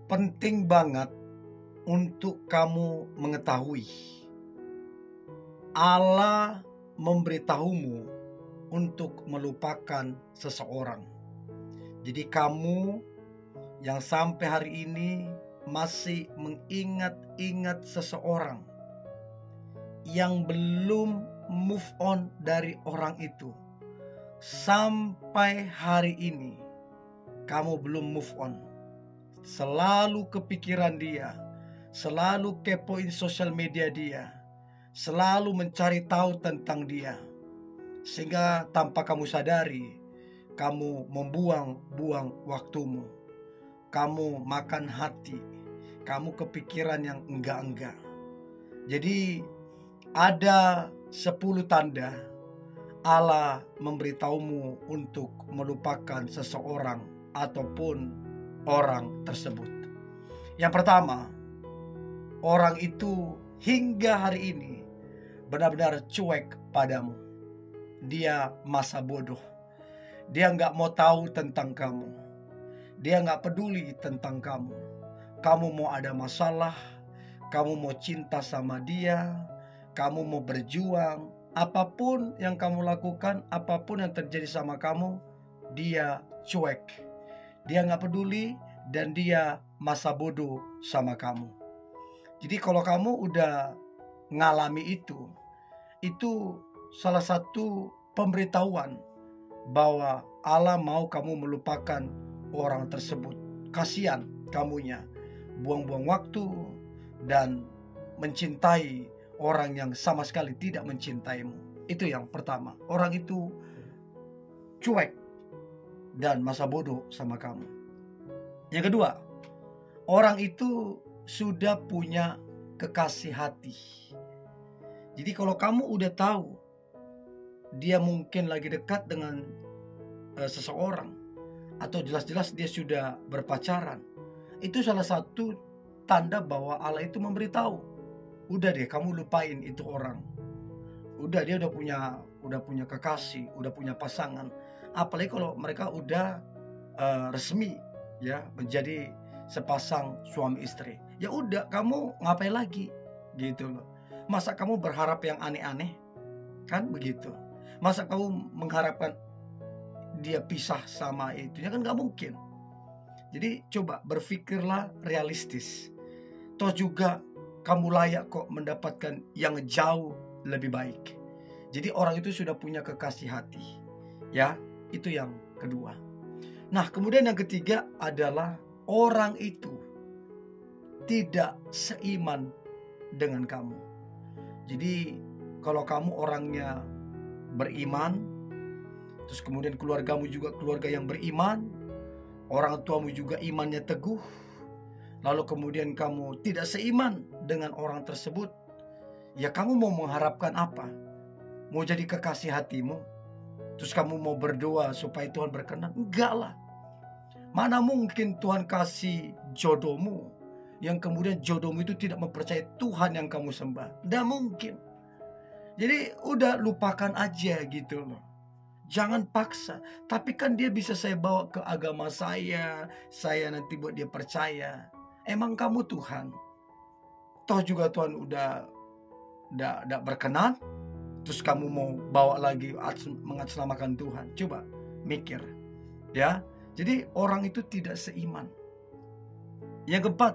Penting banget untuk kamu mengetahui Allah memberitahumu untuk melupakan seseorang. Jadi kamu yang sampai hari ini masih mengingat-ingat seseorang yang belum move on dari orang itu, sampai hari ini kamu belum move on, selalu kepikiran dia, selalu kepoin sosial media dia, selalu mencari tahu tentang dia, sehingga tanpa kamu sadari kamu membuang-buang waktumu, kamu makan hati, kamu kepikiran yang enggak-enggak. Jadi ada 10 tanda Allah memberitahumu untuk melupakan seseorang ataupun orang tersebut. Yang pertama, orang itu hingga hari ini benar-benar cuek padamu. Dia masa bodoh. Dia nggak mau tahu tentang kamu. Dia nggak peduli tentang kamu. Kamu mau ada masalah, kamu mau cinta sama dia, kamu mau berjuang, apapun yang kamu lakukan, apapun yang terjadi sama kamu, dia cuek. Dia nggak peduli dan dia masa bodoh sama kamu. Jadi kalau kamu udah ngalami itu salah satu pemberitahuan bahwa Allah mau kamu melupakan orang tersebut. Kasihan kamunya buang-buang waktu dan mencintai orang yang sama sekali tidak mencintaimu. Itu yang pertama. Orang itu cuek dan masa bodoh sama kamu. Yang kedua, orang itu sudah punya kekasih hati. Jadi kalau kamu udah tahu dia mungkin lagi dekat dengan seseorang, atau jelas-jelas dia sudah berpacaran, itu salah satu tanda bahwa Allah itu memberitahu, udah deh kamu lupain itu orang. Udah, dia udah punya kekasih, udah punya pasangan. Apalagi kalau mereka udah resmi ya menjadi sepasang suami istri. Ya udah, kamu ngapain lagi gitu loh. Masa kamu berharap yang aneh-aneh? Kan begitu. Masa kamu mengharapkan dia pisah sama itu? Ya kan gak mungkin. Jadi coba berpikirlah realistis. Toh juga kamu layak kok mendapatkan yang jauh lebih baik. Jadi orang itu sudah punya kekasih hati. Ya, itu yang kedua. Nah, kemudian yang ketiga adalah orang itu tidak seiman dengan kamu. Jadi kalau kamu orangnya beriman, terus kemudian keluargamu juga keluarga yang beriman, orang tuamu juga imannya teguh, lalu kemudian kamu tidak seiman dengan orang tersebut, ya kamu mau mengharapkan apa? Mau jadi kekasih hatimu? Terus kamu mau berdoa supaya Tuhan berkenan? Enggak lah. Mana mungkin Tuhan kasih jodohmu yang kemudian jodohmu itu tidak mempercayai Tuhan yang kamu sembah? Tidak mungkin. Jadi udah lupakan aja gitu loh. Jangan paksa. Tapi kan dia bisa saya bawa ke agama saya nanti buat dia percaya. Emang kamu Tuhan? Toh juga Tuhan udah berkenan, terus kamu mau bawa lagi mengatasnamakan Tuhan? Coba mikir ya. Jadi orang itu tidak seiman. Yang keempat,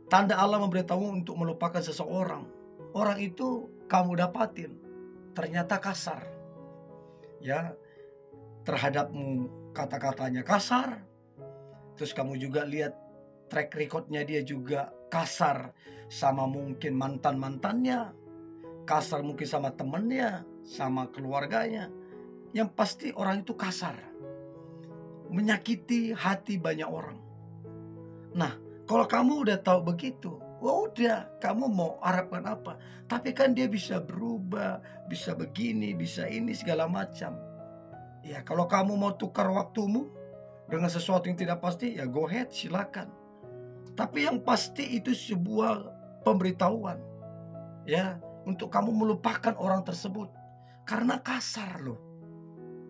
tanda Allah memberitahu untuk melupakan seseorang. Orang itu kamu dapatin ternyata kasar. Ya, terhadapmu kata-katanya kasar. Terus kamu juga lihat track recordnya dia juga kasar sama mungkin mantan-mantannya, kasar mungkin sama temennya, sama keluarganya. Yang pasti orang itu kasar, menyakiti hati banyak orang. Nah, kalau kamu udah tahu begitu, wah udah, kamu mau harapkan apa? Tapi kan dia bisa berubah, bisa begini, bisa ini, segala macam. Ya, kalau kamu mau tukar waktumu dengan sesuatu yang tidak pasti, ya go ahead, silakan. Tapi yang pasti itu sebuah pemberitahuan, ya, untuk kamu melupakan orang tersebut. Karena kasar loh.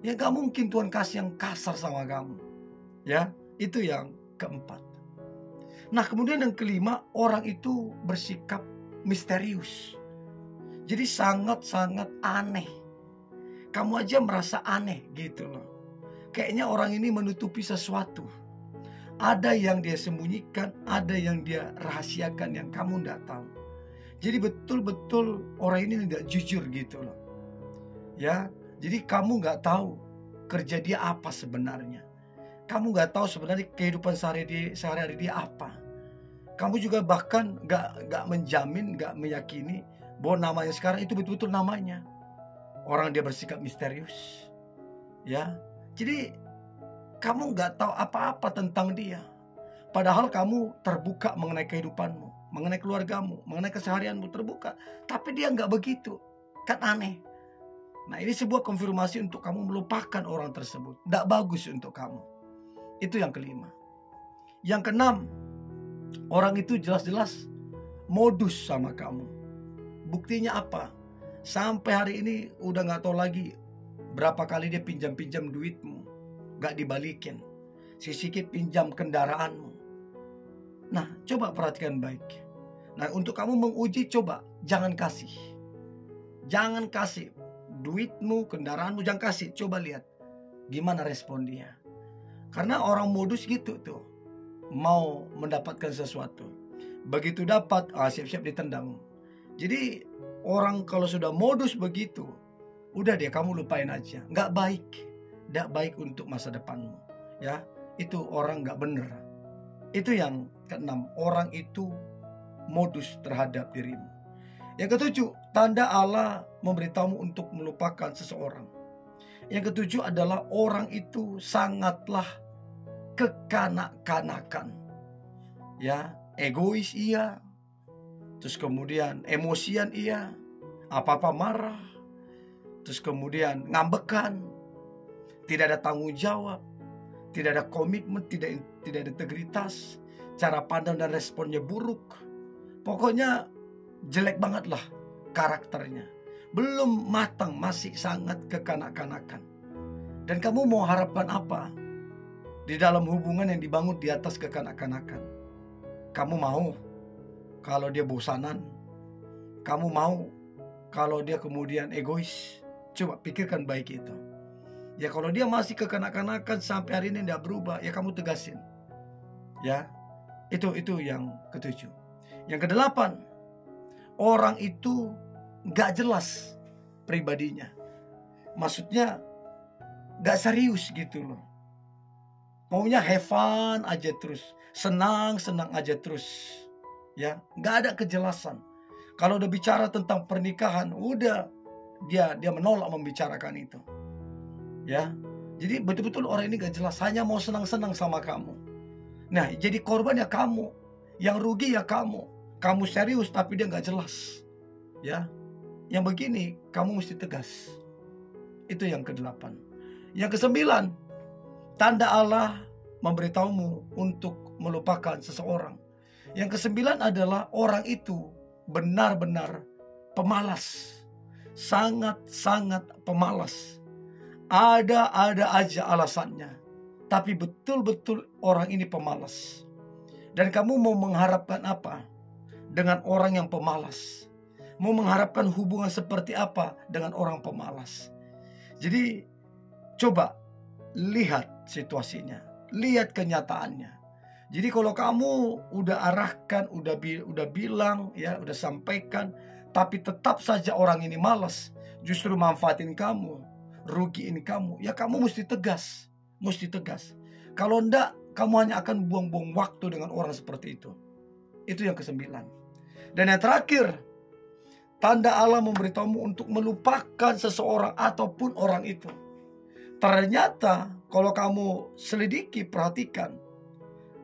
Ya gak mungkin Tuhan kasih yang kasar sama kamu. Ya, itu yang keempat. Nah, kemudian yang kelima, orang itu bersikap misterius. Jadi sangat-sangat aneh. Kamu aja merasa aneh gitu loh. Kayaknya orang ini menutupi sesuatu. Ada yang dia sembunyikan, ada yang dia rahasiakan yang kamu tidak tahu. Jadi betul-betul orang ini tidak jujur gitu loh. Ya, jadi kamu nggak tahu kerja dia apa sebenarnya. Kamu nggak tahu sebenarnya kehidupan sehari-hari dia apa. Kamu juga bahkan nggak menjamin, nggak meyakini bahwa namanya sekarang itu betul-betul namanya. Orang dia bersikap misterius. Ya, jadi kamu nggak tahu apa-apa tentang dia. Padahal kamu terbuka mengenai kehidupanmu, mengenai keluargamu, mengenai keseharianmu terbuka. Tapi dia nggak begitu. Kan aneh. Nah, ini sebuah konfirmasi untuk kamu melupakan orang tersebut. Tidak bagus untuk kamu. Itu yang kelima. Yang keenam, orang itu jelas-jelas modus sama kamu. Buktinya apa? Sampai hari ini udah nggak tahu lagi berapa kali dia pinjam-pinjam duitmu. Gak dibalikin. Sikit pinjam kendaraanmu. Nah, coba perhatikan baik. Nah, untuk kamu menguji, coba jangan kasih. Jangan kasih duitmu, kendaraanmu, jangan kasih. Coba lihat gimana respon dia. Karena orang modus gitu tuh, mau mendapatkan sesuatu. Begitu dapat, siap-siap ditendang. Jadi orang kalau sudah modus begitu, udah deh kamu lupain aja. Gak baik. Tidak baik untuk masa depanmu. Ya, itu orang gak bener. Itu yang keenam, orang itu modus terhadap dirimu. Yang ketujuh, tanda Allah memberitahumu untuk melupakan seseorang. Yang ketujuh adalah orang itu sangatlah kekanak-kanakan. Ya, egois iya. Terus kemudian emosian iya. Apa-apa marah. Terus kemudian ngambekan. Tidak ada tanggung jawab, tidak ada komitmen, tidak ada integritas, cara pandang dan responnya buruk. Pokoknya jelek banget lah karakternya. Belum matang, masih sangat kekanak-kanakan. Dan kamu mau harapkan apa di dalam hubungan yang dibangun di atas kekanak-kanakan? Kamu mau kalau dia bosanan? Kamu mau kalau dia kemudian egois? Coba pikirkan baik itu. Ya, kalau dia masih kekanak-kanakan sampai hari ini tidak berubah, ya kamu tegasin. Ya, itu yang ketujuh. Yang kedelapan, orang itu gak jelas pribadinya. Maksudnya gak serius gitu loh. Maunya have fun aja terus, senang-senang aja terus. Ya, gak ada kejelasan. Kalau udah bicara tentang pernikahan, udah dia menolak membicarakan itu. Ya, jadi betul-betul orang ini gak jelas, hanya mau senang-senang sama kamu. Nah, jadi korban ya kamu, yang rugi ya kamu. Kamu serius tapi dia gak jelas. Ya, yang begini kamu mesti tegas. Itu yang kedelapan. Yang kesembilan, tanda Allah memberitahumu untuk melupakan seseorang. Yang kesembilan adalah orang itu benar-benar pemalas, sangat-sangat pemalas. Ada aja alasannya. Tapi betul-betul orang ini pemalas. Dan kamu mau mengharapkan apa dengan orang yang pemalas? Mau mengharapkan hubungan seperti apa dengan orang pemalas? Jadi coba lihat situasinya. Lihat kenyataannya. Jadi kalau kamu udah arahkan, udah bilang, ya, udah sampaikan, tapi tetap saja orang ini malas, justru manfaatin kamu, rugiin kamu, ya kamu mesti tegas. Mesti tegas. Kalau enggak, kamu hanya akan buang-buang waktu dengan orang seperti itu. Itu yang kesembilan. Dan yang terakhir, tanda Allah memberitahumu untuk melupakan seseorang ataupun orang itu. Ternyata kalau kamu selidiki, perhatikan,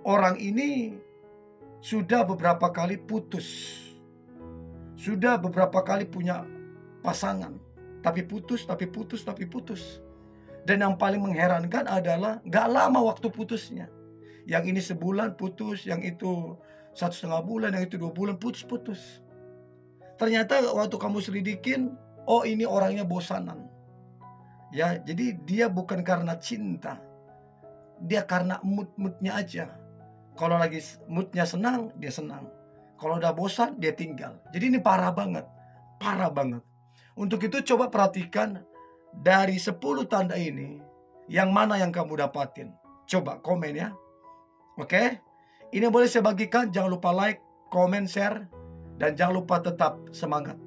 orang ini sudah beberapa kali putus. Sudah beberapa kali punya pasangan. Tapi putus. Dan yang paling mengherankan adalah gak lama waktu putusnya. Yang ini sebulan putus, yang itu 1,5 bulan, yang itu 2 bulan putus. Ternyata waktu kamu selidikin, oh ini orangnya bosanan. Ya, jadi dia bukan karena cinta. Dia karena mood-moodnya aja. Kalau lagi moodnya senang, dia senang. Kalau udah bosan, dia tinggal. Jadi ini parah banget. Parah banget. Untuk itu coba perhatikan dari 10 tanda ini, yang mana yang kamu dapatin. Coba komen ya. Oke? Ini boleh saya bagikan. Jangan lupa like, comment, share. Dan jangan lupa tetap semangat.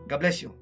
God bless you.